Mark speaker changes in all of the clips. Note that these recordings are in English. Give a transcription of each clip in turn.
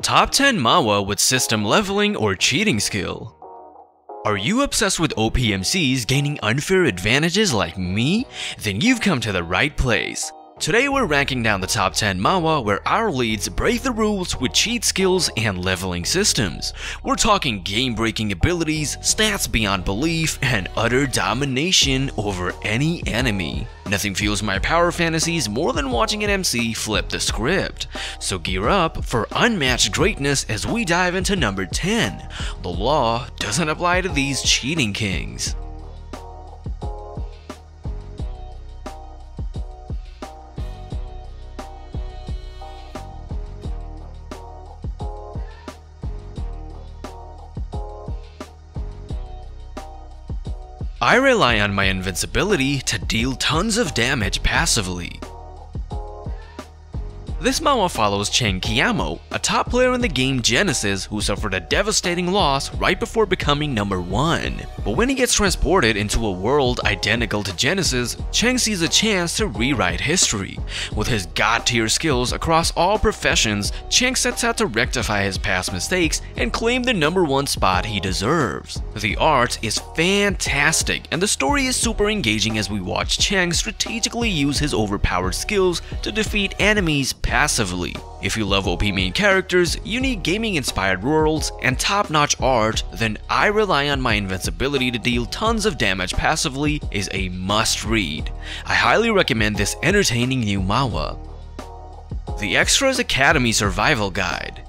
Speaker 1: Top 10 manhwa with system leveling or cheating skill. Are you obsessed with OP MCs gaining unfair advantages like me? Then you've come to the right place. Today we're ranking down the top 10 manhwa where our leads break the rules with cheat skills and leveling systems. We're talking game-breaking abilities, stats beyond belief, and utter domination over any enemy. Nothing fuels my power fantasies more than watching an MC flip the script. So gear up for unmatched greatness as we dive into number 10. The law doesn't apply to these cheating kings. I rely on my invincibility to deal tons of damage passively. This manhwa follows Chang Kiyamo, a top player in the game Genesis who suffered a devastating loss right before becoming number 1. But when he gets transported into a world identical to Genesis, Chang sees a chance to rewrite history. With his god-tier skills across all professions, Chang sets out to rectify his past mistakes and claim the number 1 spot he deserves. The art is fantastic and the story is super engaging as we watch Chang strategically use his overpowered skills to defeat enemies passively. If you love OP main characters, unique gaming-inspired worlds, and top-notch art, then I Rely on My Invincibility to deal tons of damage passively is a must-read. I highly recommend this entertaining new manhwa. The Extras Academy Survival Guide.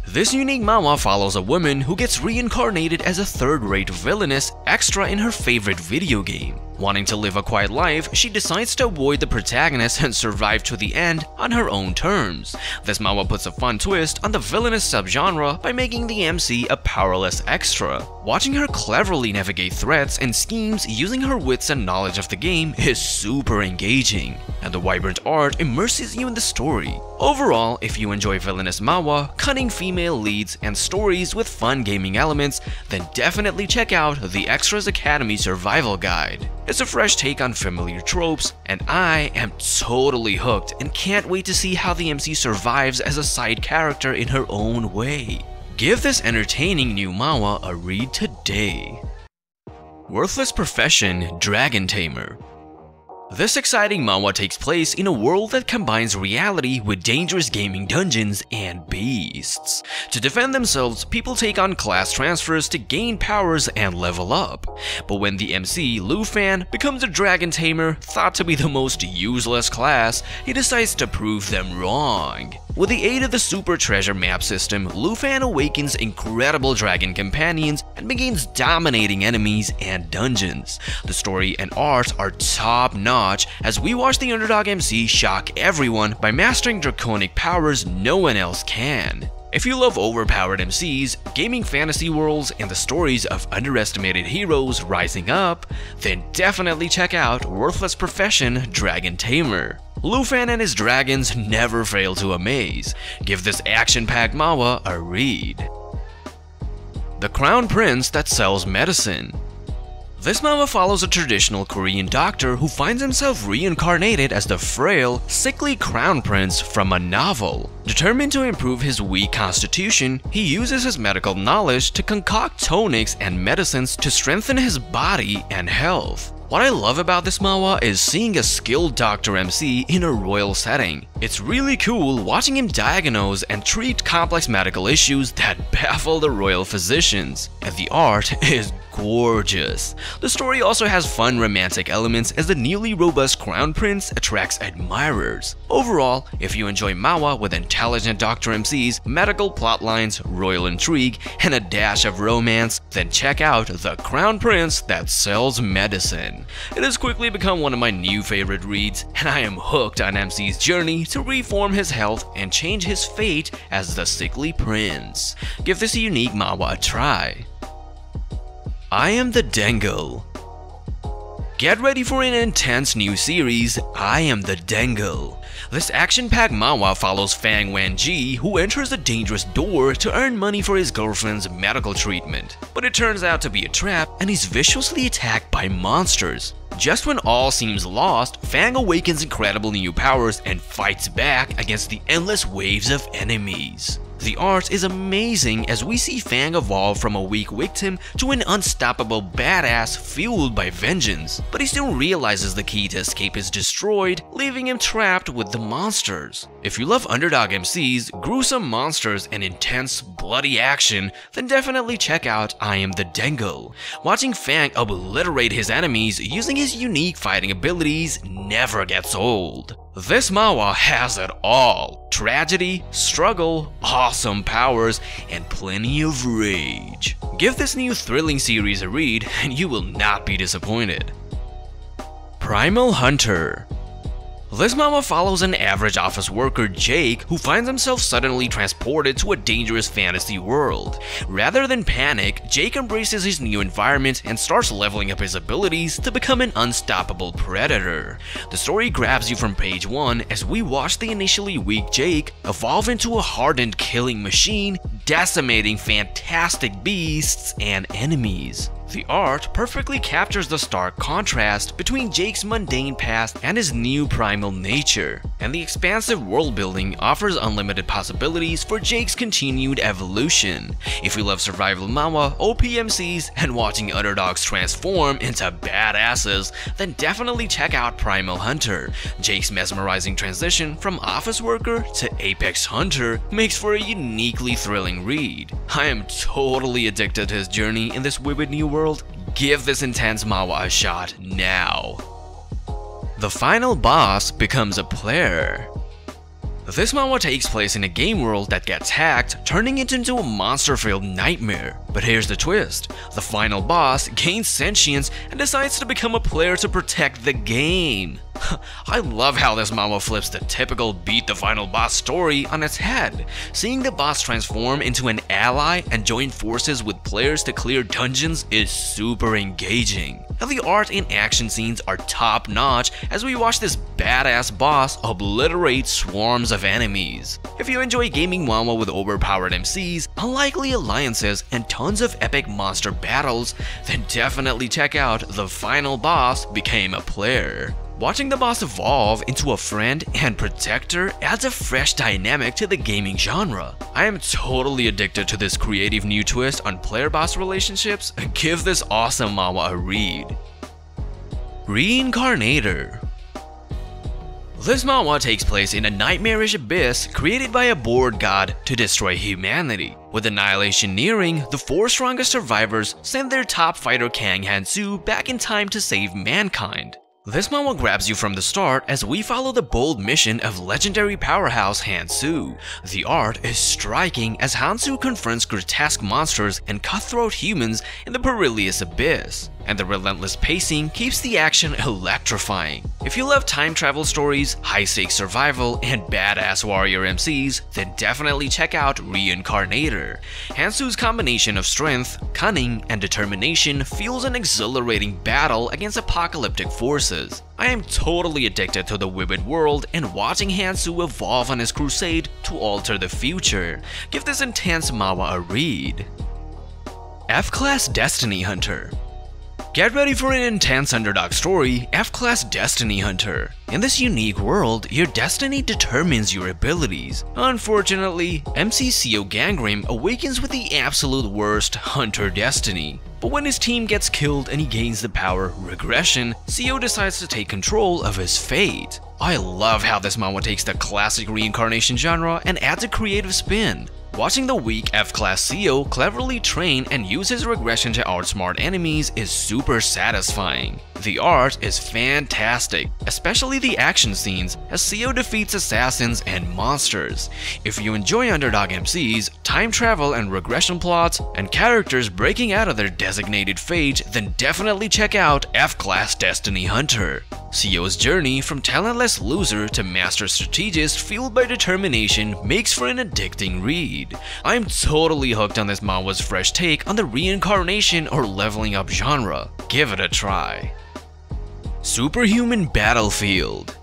Speaker 1: This unique manhwa follows a woman who gets reincarnated as a third-rate villainous extra in her favorite video game. Wanting to live a quiet life, she decides to avoid the protagonist and survive to the end on her own terms. This manhwa puts a fun twist on the villainous subgenre by making the MC a powerless extra. Watching her cleverly navigate threats and schemes using her wits and knowledge of the game is super engaging, and the vibrant art immerses you in the story. Overall, if you enjoy villainous manhwa, cunning female leads, and stories with fun gaming elements, then definitely check out the Extras Academy Survival Guide. It's a fresh take on familiar tropes, and I am totally hooked and can't wait to see how the MC survives as a side character in her own way. Give this entertaining new manhwa a read today. Worthless Profession Dragon Tamer. This exciting manhwa takes place in a world that combines reality with dangerous gaming dungeons and beasts. To defend themselves, people take on class transfers to gain powers and level up. But when the MC, Lufan, becomes a dragon tamer, thought to be the most useless class, he decides to prove them wrong. With the aid of the Super Treasure map system, Lufan awakens incredible dragon companions and begins dominating enemies and dungeons. The story and art are top-notch as we watch the underdog MC shock everyone by mastering draconic powers no one else can. If you love overpowered MCs, gaming fantasy worlds, and the stories of underestimated heroes rising up, then definitely check out Worthless Profession Dragon Tamer. Lufan and his dragons never fail to amaze. Give this action-packed manhwa a read. The Crown Prince That Sells Medicine. This manhwa follows a traditional Korean doctor who finds himself reincarnated as the frail, sickly crown prince from a novel. Determined to improve his weak constitution, he uses his medical knowledge to concoct tonics and medicines to strengthen his body and health. What I love about this manhwa is seeing a skilled Dr. MC in a royal setting. It's really cool watching him diagnose and treat complex medical issues that baffle the royal physicians, and the art is gorgeous. The story also has fun romantic elements as the newly robust crown prince attracts admirers. Overall, if you enjoy manhwa with intelligent Dr. MCs, medical plotlines, royal intrigue, and a dash of romance, then check out The Crown Prince That Sells Medicine. It has quickly become one of my new favorite reads, and I am hooked on MC's journey to reform his health and change his fate as the sickly prince. Give this unique manhwa a try. I Am The Dangle. Get ready for an intense new series, I Am The Dangle. This action-packed manhwa follows Fang Wan-ji, who enters a dangerous door to earn money for his girlfriend's medical treatment. But it turns out to be a trap, and he's viciously attacked by monsters. Just when all seems lost, Fang awakens incredible new powers and fights back against the endless waves of enemies. The art is amazing as we see Fang evolve from a weak victim to an unstoppable badass fueled by vengeance, but he still realizes the key to escape is destroyed, leaving him trapped with the monsters. If you love underdog MCs, gruesome monsters, and intense, bloody action, then definitely check out I Am The Dangle. Watching Fang obliterate his enemies using his unique fighting abilities never gets old. This manhwa has it all: tragedy, struggle, awesome powers, and plenty of rage. Give this new thrilling series a read and you will not be disappointed. Primal Hunter. This manhwa follows an average office worker, Jake, who finds himself suddenly transported to a dangerous fantasy world. Rather than panic, Jake embraces his new environment and starts leveling up his abilities to become an unstoppable predator. The story grabs you from page 1 as we watch the initially weak Jake evolve into a hardened killing machine, decimating fantastic beasts and enemies. The art perfectly captures the stark contrast between Jake's mundane past and his new primal nature, and the expansive world building offers unlimited possibilities for Jake's continued evolution. If you love survival manhwa, OP MCs, and watching underdogs transform into badasses, then definitely check out Primal Hunter. Jake's mesmerizing transition from office worker to apex hunter makes for a uniquely thrilling read. I am totally addicted to his journey in this vivid new world. Give this intense manhwa a shot now. The final boss becomes a player. This manhwa takes place in a game world that gets hacked, turning it into a monster-filled nightmare. But here's the twist: the final boss gains sentience and decides to become a player to protect the game. I love how this manhwa flips the typical beat the final boss story on its head. Seeing the boss transform into an ally and join forces with players to clear dungeons is super engaging. And the art and action scenes are top notch as we watch this badass boss obliterate swarms of enemies. If you enjoy gaming manhwa with overpowered MCs, unlikely alliances, and tons of epic monster battles, then definitely check out The Final Boss Became a Player. Watching the boss evolve into a friend and protector adds a fresh dynamic to the gaming genre. I am totally addicted to this creative new twist on player-boss relationships. Give this awesome manhwa a read. Reincarnator. This manhwa takes place in a nightmarish abyss created by a bored god to destroy humanity. With annihilation nearing, the 4 strongest survivors send their top fighter Kang Hansu back in time to save mankind. This manhwa grabs you from the start as we follow the bold mission of legendary powerhouse Hansu. The art is striking as Hansu confronts grotesque monsters and cutthroat humans in the perilous abyss, and the relentless pacing keeps the action electrifying. If you love time travel stories, high-stakes survival, and badass warrior MCs, then definitely check out Reincarnator. Hansu's combination of strength, cunning, and determination fuels an exhilarating battle against apocalyptic forces. I am totally addicted to the vivid world and watching Hansu evolve on his crusade to alter the future. Give this intense manhwa a read. FClass Destiny Hunter. Get ready for an intense underdog story, FClass Destiny Hunter. In this unique world, your destiny determines your abilities. Unfortunately, MC CO Gangrene awakens with the absolute worst Hunter destiny. But when his team gets killed and he gains the power Regression, CO decides to take control of his fate. I love how this manhwa takes the classic reincarnation genre and adds a creative spin. Watching the weak F-Class CO cleverly train and use his regression to outsmart enemies is super satisfying. The art is fantastic, especially the action scenes as CO defeats assassins and monsters. If you enjoy underdog MCs, time travel and regression plots, and characters breaking out of their designated fate, then definitely check out F-Class Destiny Hunter. CO's journey from talentless loser to master strategist fueled by determination makes for an addicting read. I'm totally hooked on this manhwa's fresh take on the reincarnation or leveling up genre. Give it a try. Superhuman Battlefield.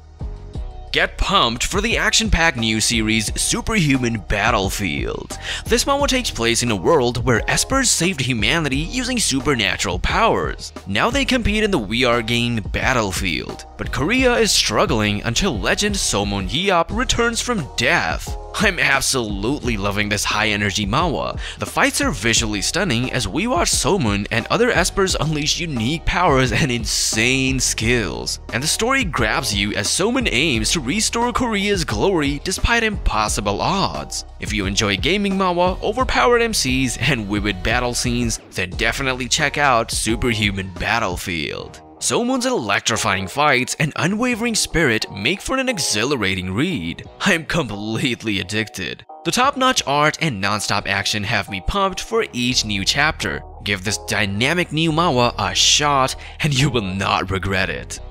Speaker 1: Get pumped for the action-packed new series Superhuman Battlefield. This manhwa takes place in a world where espers saved humanity using supernatural powers. Now they compete in the VR game Battlefield, but Korea is struggling until legend Somon Yeop returns from death. I'm absolutely loving this high-energy manhwa. The fights are visually stunning as we watch Somun and other espers unleash unique powers and insane skills. And the story grabs you as Somun aims to restore Korea's glory despite impossible odds. If you enjoy gaming manhwa, overpowered MCs, and vivid battle scenes, then definitely check out Superhuman Battlefield. Somun's electrifying fights and unwavering spirit make for an exhilarating read. I'm completely addicted. The top-notch art and non-stop action have me pumped for each new chapter. Give this dynamic new manhwa a shot and you will not regret it.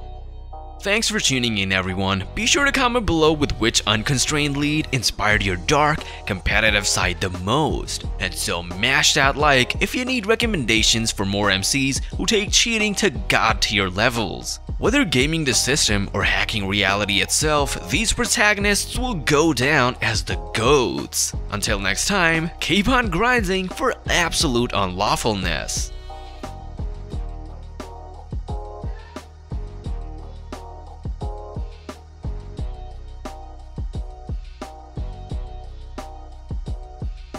Speaker 1: Thanks for tuning in, everyone. Be sure to comment below with which unconstrained lead inspired your dark, competitive side the most. And so mash that like if you need recommendations for more MCs who take cheating to god-tier levels. Whether gaming the system or hacking reality itself, these protagonists will go down as the GOATs. Until next time, keep on grinding for absolute unlawfulness.